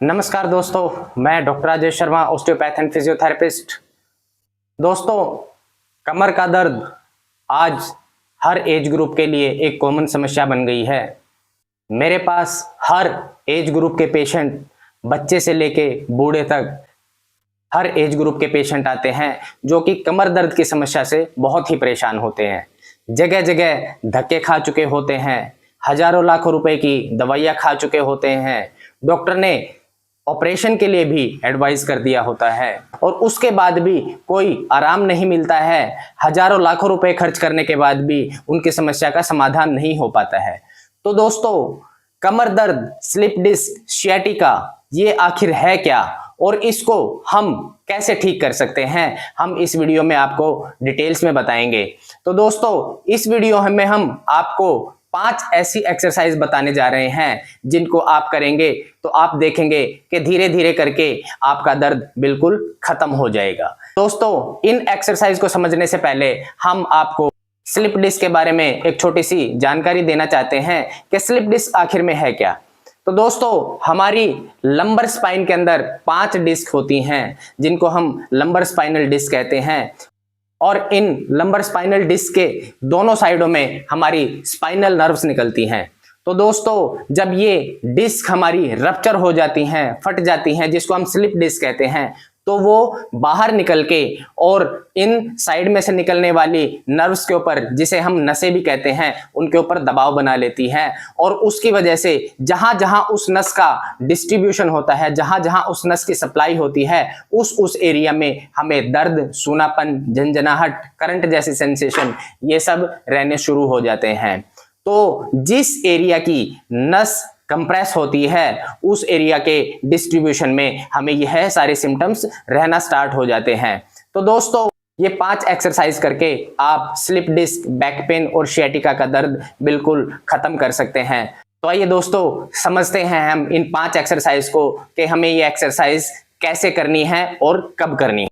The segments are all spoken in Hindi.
नमस्कार दोस्तों, मैं doctor Rajesh Sharma, osteopath and physiotherapist. दोस्तों, कमर का दर्द आज हर एज ग्रुप के लिए एक कॉमन समस्या बन गई है। मेरे पास हर एज ग्रुप के पेशेंट, बच्चे से लेके बूढ़े तक हर एज ग्रुप के पेशेंट आते हैं जो कि कमर दर्द की समस्या से बहुत ही परेशान होते हैं। जगह जगह धक्के खा चुके होते हैं, हजारों लाखों रुपए की दवाइयाँ खा चुके होते हैं, डॉक्टर ने ऑपरेशन के लिए भी एडवाइस कर दिया होता है और उसके बाद भी कोई आराम नहीं मिलता है। हजारों लाखों रुपए खर्च करने के बाद भी उनकी समस्या का समाधान नहीं हो पाता है। तो दोस्तों, कमर दर्द, स्लिप डिस्क, सियाटिका, ये आखिर है क्या और इसको हम कैसे ठीक कर सकते हैं, हम इस वीडियो में आपको डिटेल्स में बताएंगे। तो दोस्तों, इस वीडियो में हम आपको 5 ऐसी एक्सरसाइज बताने जा रहे हैं जिनको आप करेंगे तो आप देखेंगे कि धीरे धीरे करके आपका दर्द बिल्कुल खत्म हो जाएगा। दोस्तों, इन एक्सरसाइज को समझने से पहले हम आपको स्लिप डिस्क के बारे में एक छोटी सी जानकारी देना चाहते हैं कि स्लिप डिस्क आखिर में है क्या। तो दोस्तों, हमारी लंबर स्पाइन के अंदर 5 डिस्क होती हैं जिनको हम लंबर स्पाइनल डिस्क कहते हैं और इन लंबर स्पाइनल डिस्क के दोनों साइडों में हमारी स्पाइनल नर्व्स निकलती हैं। तो दोस्तों, जब ये डिस्क हमारी रप्चर हो जाती हैं, फट जाती हैं, जिसको हम स्लिप डिस्क कहते हैं, तो वो बाहर निकल के और इन साइड में से निकलने वाली नर्व्स के ऊपर, जिसे हम नसें भी कहते हैं, उनके ऊपर दबाव बना लेती हैं और उसकी वजह से जहां जहां उस नस का डिस्ट्रीब्यूशन होता है, जहां जहां उस नस की सप्लाई होती है, उस एरिया में हमें दर्द, सूनापन, झंझनाहट, करंट जैसी सेंसेशन, ये सब रहने शुरू हो जाते हैं। तो जिस एरिया की नस कंप्रेस होती है उस एरिया के डिस्ट्रीब्यूशन में हमें यह सारे सिम्टम्स रहना स्टार्ट हो जाते हैं। तो दोस्तों, ये 5 एक्सरसाइज करके आप स्लिप डिस्क, बैक पेन और सियाटिका का दर्द बिल्कुल खत्म कर सकते हैं। तो आइए दोस्तों, समझते हैं हम इन 5 एक्सरसाइज को कि हमें ये एक्सरसाइज कैसे करनी है और कब करनी है।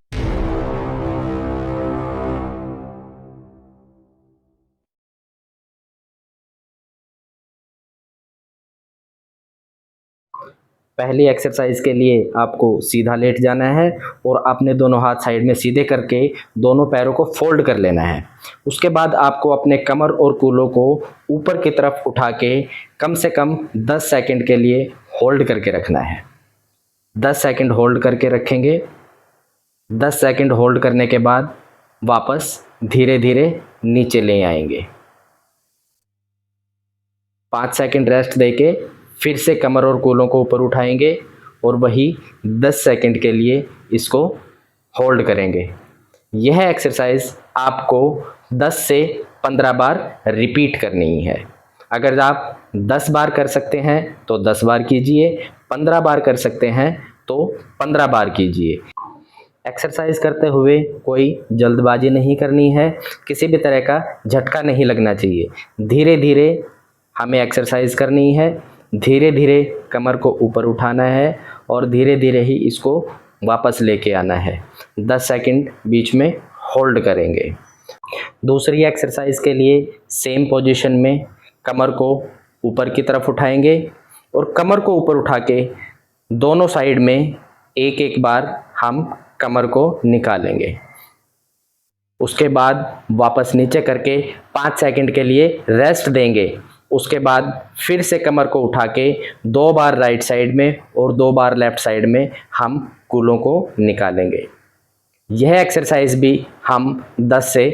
पहली एक्सरसाइज के लिए आपको सीधा लेट जाना है और अपने दोनों हाथ साइड में सीधे करके दोनों पैरों को फोल्ड कर लेना है। उसके बाद आपको अपने कमर और कूल्हों को ऊपर की तरफ उठा के कम से कम 10 सेकंड के लिए होल्ड करके रखना है। 10 सेकंड होल्ड करके रखेंगे। 10 सेकंड होल्ड करने के बाद वापस धीरे धीरे नीचे ले आएंगे। 5 सेकंड रेस्ट देके फिर से कमर और कूल्हों को ऊपर उठाएंगे और वही 10 सेकंड के लिए इसको होल्ड करेंगे। यह एक्सरसाइज आपको 10 से 15 बार रिपीट करनी है। अगर आप 10 बार कर सकते हैं तो 10 बार कीजिए, 15 बार कर सकते हैं तो 15 बार कीजिए। एक्सरसाइज करते हुए कोई जल्दबाजी नहीं करनी है, किसी भी तरह का झटका नहीं लगना चाहिए। धीरे धीरे हमें एक्सरसाइज करनी है, धीरे धीरे कमर को ऊपर उठाना है और धीरे धीरे ही इसको वापस लेके आना है। 10 सेकंड बीच में होल्ड करेंगे। दूसरी एक्सरसाइज के लिए सेम पोजीशन में कमर को ऊपर की तरफ उठाएंगे और कमर को ऊपर उठा के दोनों साइड में एक एक बार हम कमर को निकालेंगे। उसके बाद वापस नीचे करके 5 सेकंड के लिए रेस्ट देंगे। उसके बाद फिर से कमर को उठा के 2 बार राइट साइड में और 2 बार लेफ्ट साइड में हम कूल्हों को निकालेंगे। यह एक्सरसाइज भी हम 10 से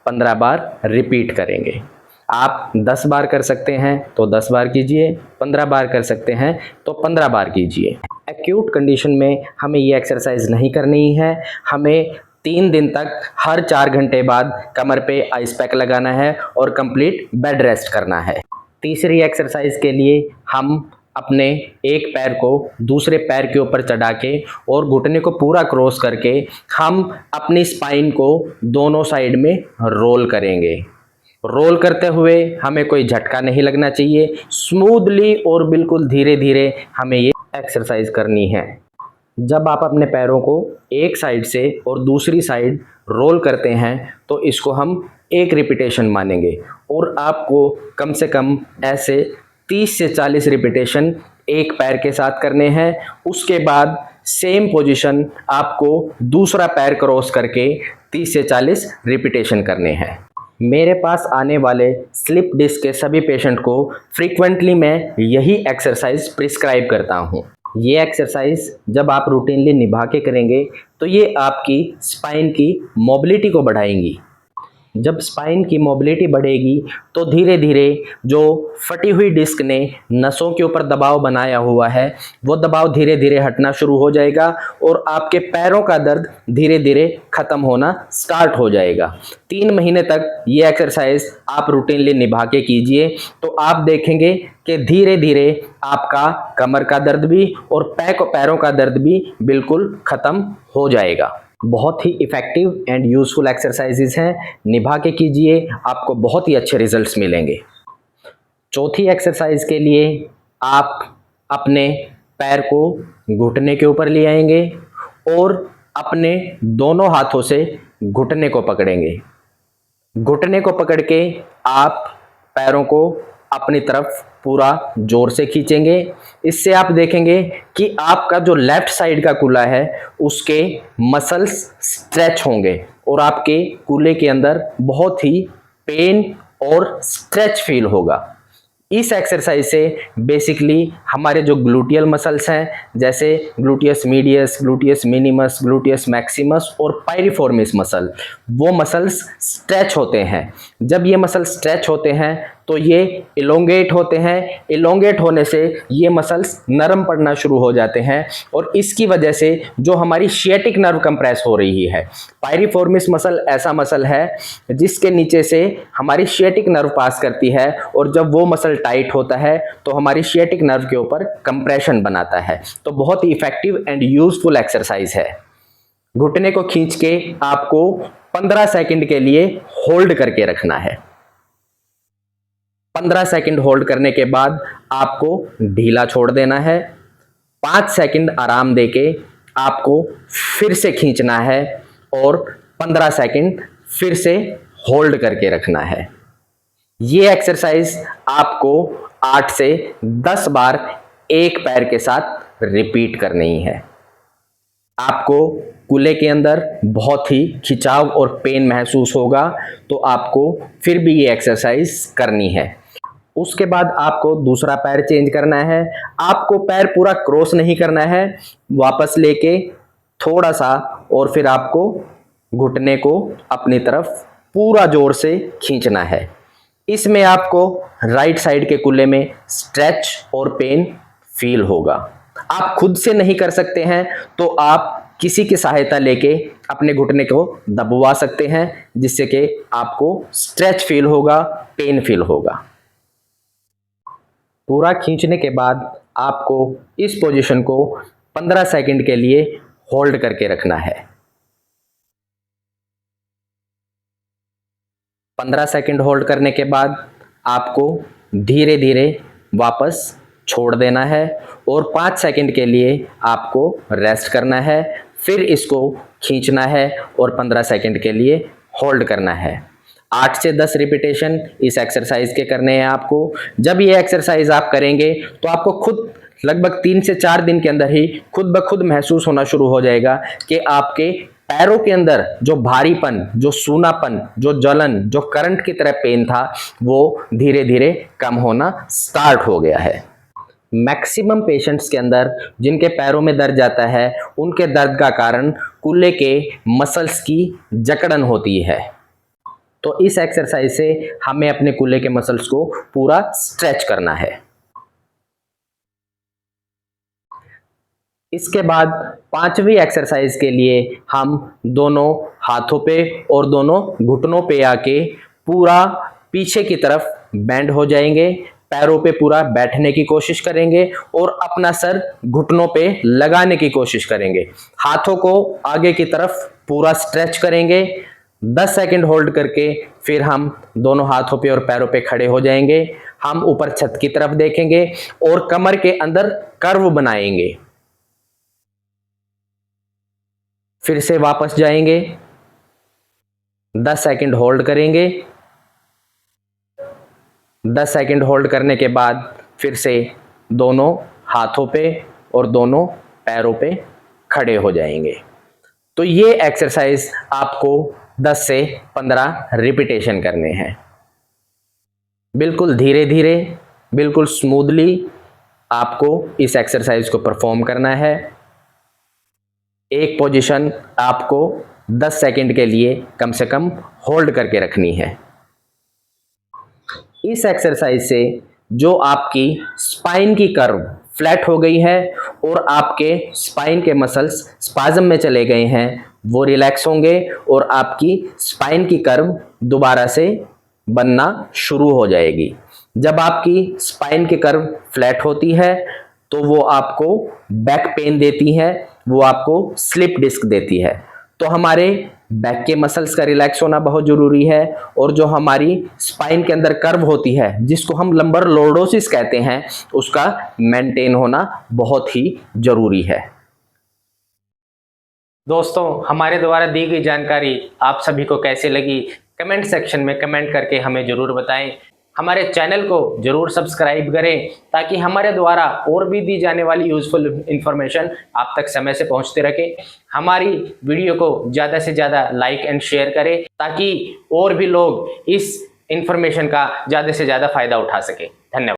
15 बार रिपीट करेंगे। आप 10 बार कर सकते हैं तो 10 बार कीजिए, 15 बार कर सकते हैं तो 15 बार कीजिए। एक्यूट कंडीशन में हमें ये एक्सरसाइज नहीं करनी है। हमें 3 दिन तक हर 4 घंटे बाद कमर पे आइस पैक लगाना है और कंप्लीट बेड रेस्ट करना है। तीसरी एक्सरसाइज के लिए हम अपने एक पैर को दूसरे पैर के ऊपर चढ़ा के और घुटने को पूरा क्रॉस करके हम अपनी स्पाइन को दोनों साइड में रोल करेंगे। रोल करते हुए हमें कोई झटका नहीं लगना चाहिए। स्मूथली और बिल्कुल धीरे धीरे हमें ये एक्सरसाइज करनी है। जब आप अपने पैरों को एक साइड से और दूसरी साइड रोल करते हैं तो इसको हम एक रिपीटेशन मानेंगे और आपको कम से कम ऐसे 30 से 40 रिपीटेशन एक पैर के साथ करने हैं। उसके बाद सेम पोजीशन आपको दूसरा पैर क्रॉस करके 30 से 40 रिपीटेशन करने हैं। मेरे पास आने वाले स्लिप डिस्क के सभी पेशेंट को फ्रीक्वेंटली मैं यही एक्सरसाइज प्रिस्क्राइब करता हूँ। ये एक्सरसाइज जब आप रूटीनली निभा के करेंगे तो ये आपकी स्पाइन की मोबिलिटी को बढ़ाएंगी। जब स्पाइन की मोबिलिटी बढ़ेगी तो धीरे धीरे जो फटी हुई डिस्क ने नसों के ऊपर दबाव बनाया हुआ है वो दबाव धीरे धीरे हटना शुरू हो जाएगा और आपके पैरों का दर्द धीरे धीरे ख़त्म होना स्टार्ट हो जाएगा। 3 महीने तक ये एक्सरसाइज आप रूटीनली निभा के कीजिए तो आप देखेंगे कि धीरे धीरे आपका कमर का दर्द भी और पैरों का दर्द भी बिल्कुल ख़त्म हो जाएगा। बहुत ही इफ़ेक्टिव एंड यूज़फुल एक्सरसाइजेज हैं, निभा के कीजिए, आपको बहुत ही अच्छे रिजल्ट्स मिलेंगे। चौथी एक्सरसाइज के लिए आप अपने पैर को घुटने के ऊपर ले आएंगे और अपने दोनों हाथों से घुटने को पकड़ेंगे। घुटने को पकड़ के आप पैरों को अपनी तरफ पूरा जोर से खींचेंगे। इससे आप देखेंगे कि आपका जो लेफ्ट साइड का कूल्हा है उसके मसल्स स्ट्रेच होंगे और आपके कूल्हे के अंदर बहुत ही पेन और स्ट्रेच फील होगा। इस एक्सरसाइज से बेसिकली हमारे जो ग्लूटियल मसल्स हैं जैसे gluteus medius, gluteus minimus, gluteus Maximus और पायरिफॉर्मिस मसल, वो मसल्स स्ट्रेच होते हैं। जब ये मसल स्ट्रेच होते हैं तो ये इलोंगेट होते हैं। इलोंगेट होने से ये मसल्स नरम पड़ना शुरू हो जाते हैं और इसकी वजह से जो हमारी शिएटिक नर्व कंप्रेस हो रही है। पायरिफॉर्मिस मसल ऐसा मसल है जिसके नीचे से हमारी शिएटिक नर्व पास करती है और जब वो मसल टाइट होता है तो हमारी शिएटिक नर्व के ऊपर कंप्रेशन बनाता है। तो बहुत ही इफेक्टिव एंड यूजफुल एक्सरसाइज है। घुटने को खींच के आपको 15 सेकंड के लिए होल्ड करके रखना है। 15 सेकंड होल्ड करने के बाद आपको ढीला छोड़ देना है। 5 सेकंड आराम देके आपको फिर से खींचना है और 15 सेकंड फिर से होल्ड करके रखना है। ये एक्सरसाइज आपको 8 से 10 बार एक पैर के साथ रिपीट करनी है। आपको कूल्हे के अंदर बहुत ही खिंचाव और पेन महसूस होगा तो आपको फिर भी ये एक्सरसाइज करनी है। उसके बाद आपको दूसरा पैर चेंज करना है। आपको पैर पूरा क्रॉस नहीं करना है, वापस लेके थोड़ा सा और फिर आपको घुटने को अपनी तरफ पूरा जोर से खींचना है। इसमें आपको राइट साइड के कूल्हे में स्ट्रेच और पेन फील होगा। आप खुद से नहीं कर सकते हैं तो आप किसी की सहायता लेके अपने घुटने को दबवा सकते हैं जिससे कि आपको स्ट्रेच फील होगा, पेन फील होगा। पूरा खींचने के बाद आपको इस पोजीशन को 15 सेकंड के लिए होल्ड करके रखना है। 15 सेकंड होल्ड करने के बाद आपको धीरे धीरे वापस छोड़ देना है और 5 सेकंड के लिए आपको रेस्ट करना है। फिर इसको खींचना है और 15 सेकंड के लिए होल्ड करना है। 8 से 10 रिपीटेशन इस एक्सरसाइज के करने हैं आपको। जब ये एक्सरसाइज आप करेंगे तो आपको खुद लगभग 3 से 4 दिन के अंदर ही खुद ब खुद महसूस होना शुरू हो जाएगा कि आपके पैरों के अंदर जो भारीपन, जो सूनापन, जो जलन, जो करंट की तरह पेन था वो धीरे धीरे कम होना स्टार्ट हो गया है। मैक्सिमम पेशेंट्स के अंदर जिनके पैरों में दर्द जाता है उनके दर्द का कारण कूल्हे के मसल्स की जकड़न होती है। तो इस एक्सरसाइज से हमें अपने कूल्हे के मसल्स को पूरा स्ट्रेच करना है। इसके बाद 5वीं एक्सरसाइज के लिए हम दोनों हाथों पे और दोनों घुटनों पे आके पूरा पीछे की तरफ बेंड हो जाएंगे। पैरों पे पूरा बैठने की कोशिश करेंगे और अपना सर घुटनों पे लगाने की कोशिश करेंगे। हाथों को आगे की तरफ पूरा स्ट्रेच करेंगे। 10 सेकंड होल्ड करके फिर हम दोनों हाथों पे और पैरों पे खड़े हो जाएंगे। हम ऊपर छत की तरफ देखेंगे और कमर के अंदर कर्व बनाएंगे। फिर से वापस जाएंगे, 10 सेकंड होल्ड करेंगे। 10 सेकंड होल्ड करने के बाद फिर से दोनों हाथों पे और दोनों पैरों पे खड़े हो जाएंगे। तो ये एक्सरसाइज आपको 10 से 15 रिपीटेशन करने हैं। बिल्कुल धीरे धीरे, बिल्कुल स्मूथली आपको इस एक्सरसाइज को परफॉर्म करना है। एक पोजीशन आपको 10 सेकंड के लिए कम से कम होल्ड करके रखनी है। इस एक्सरसाइज से जो आपकी स्पाइन की कर्व फ्लैट हो गई है और आपके स्पाइन के मसल्स स्पाज्म में चले गए हैं, वो रिलैक्स होंगे और आपकी स्पाइन की कर्व दोबारा से बनना शुरू हो जाएगी। जब आपकी स्पाइन की कर्व फ्लैट होती है तो वो आपको बैक पेन देती है, वो आपको स्लिप डिस्क देती है। तो हमारे बैक के मसल्स का रिलैक्स होना बहुत जरूरी है और जो हमारी स्पाइन के अंदर कर्व होती है जिसको हम लंबर लॉर्डोसिस कहते हैं, उसका मेंटेन होना बहुत ही जरूरी है। दोस्तों, हमारे द्वारा दी गई जानकारी आप सभी को कैसे लगी, कमेंट सेक्शन में कमेंट करके हमें ज़रूर बताएं। हमारे चैनल को ज़रूर सब्सक्राइब करें ताकि हमारे द्वारा और भी दी जाने वाली यूज़फुल इंफॉर्मेशन आप तक समय से पहुंचते रहे। हमारी वीडियो को ज़्यादा से ज़्यादा लाइक एंड शेयर करें ताकि और भी लोग इस इंफॉर्मेशन का ज़्यादा से ज़्यादा फ़ायदा उठा सकें। धन्यवाद।